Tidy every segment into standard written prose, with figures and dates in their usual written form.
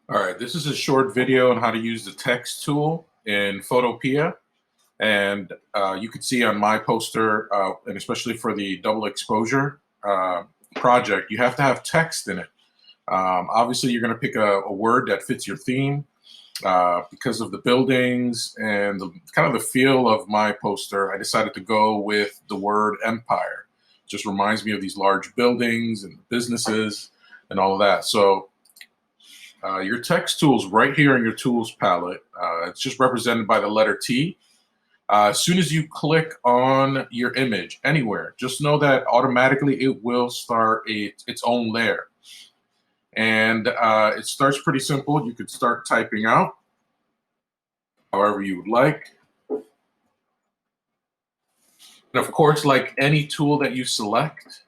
All right, this is a short video on how to use the text tool in Photopea. And you can see on my poster, and especially for the double exposure project, you have to have text in it. Obviously, you're going to pick a word that fits your theme because of the buildings and kind of the feel of my poster. I decided to go with the word empire. It just reminds me of these large buildings and businesses and all of that. So your text tools right here in your tools palette. It's just represented by the letter T. As soon as you click on your image anywhere, just know that automatically it will start its own layer. And it starts pretty simple. You could start typing out however you would like. And of course, like any tool that you select,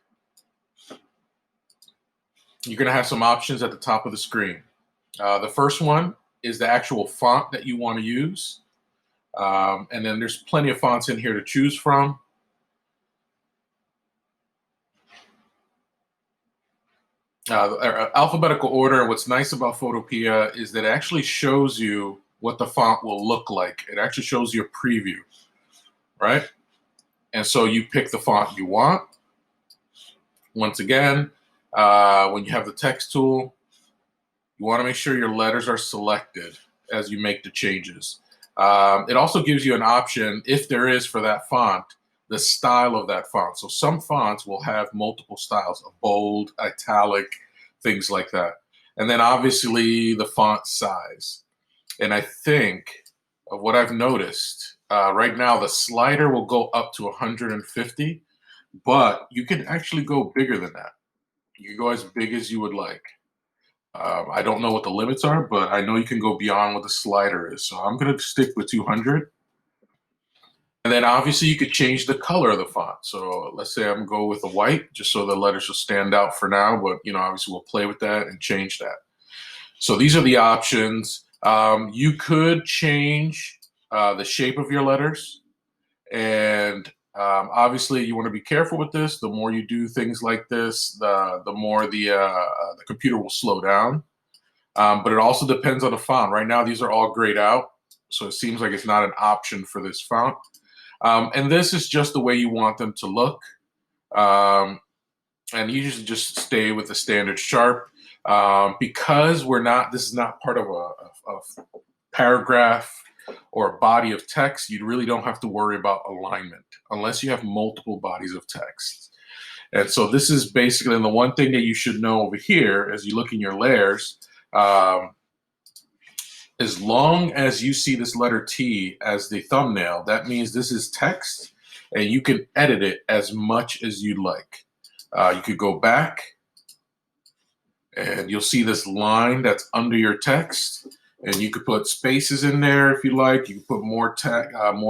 you're going to have some options at the top of the screen. The first one is the actual font that you want to use. And then there's plenty of fonts in here to choose from. Alphabetical order. What's nice about Photopea is that it actually shows you what the font will look like. It actually shows you a preview, right? And so you pick the font you want. Once again, when you have the text tool, you want to make sure your letters are selected as you make the changes. It also gives you an option, if there is for that font, the style of that font. So some fonts will have multiple styles, a bold, italic, things like that. And then obviously the font size. And I think of what I've noticed, right now the slider will go up to 150, but you can actually go bigger than that. You can go as big as you would like. I don't know what the limits are, but I know you can go beyond what the slider is. So I'm going to stick with 200. And then obviously you could change the color of the font. So let's say I'm going to go with a white, just so the letters will stand out for now. But, obviously we'll play with that and change that. So these are the options. You could change the shape of your letters. And obviously you want to be careful with this. The more you do things like this, the more the computer will slow down. But it also depends on the font. Right now, these are all grayed out. So it seems like it's not an option for this font. And this is just the way you want them to look. And you just stay with the standard sharp. Because this is not part of a paragraph or a body of text, you really don't have to worry about alignment unless you have multiple bodies of text. And so this is basically, and the one thing that you should know over here as you look in your layers, as long as you see this letter T as the thumbnail, that means this is text, and you can edit it as much as you'd like. You could go back, and you'll see this line that's under your text, and you could put spaces in there if you like. You can put more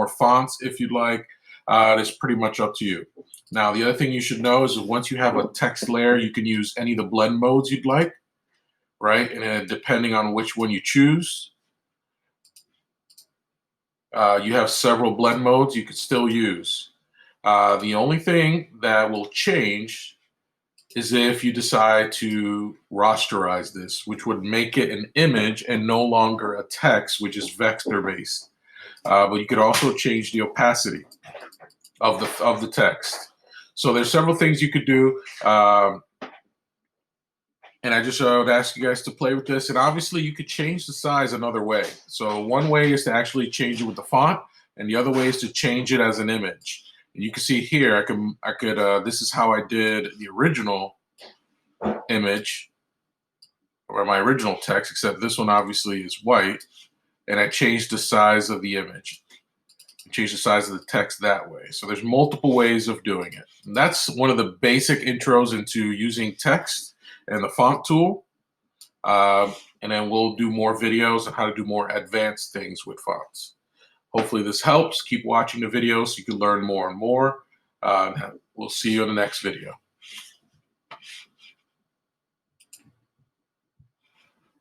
fonts if you'd like. It's pretty much up to you. Now, the other thing you should know is that once you have a text layer, you can use any of the blend modes you'd like, right? And then depending on which one you choose, you have several blend modes you could still use. The only thing that will change is if you decide to rasterize this, which would make it an image and no longer a text, which is vector-based. But you could also change the opacity of the text. So there's several things you could do. And I just would ask you guys to play with this. And obviously you could change the size another way. So one way is to actually change it with the font, and the other way is to change it as an image. And you can see here, I could this is how I did the original image, or my original text, except this one obviously is white. And I changed the size of the image. Change the size of the text that way. So there's multiple ways of doing it. And that's one of the basic intros into using text and the font tool. And then we'll do more videos on how to do more advanced things with fonts. Hopefully this helps. Keep watching the videos so you can learn more and more. We'll see you in the next video.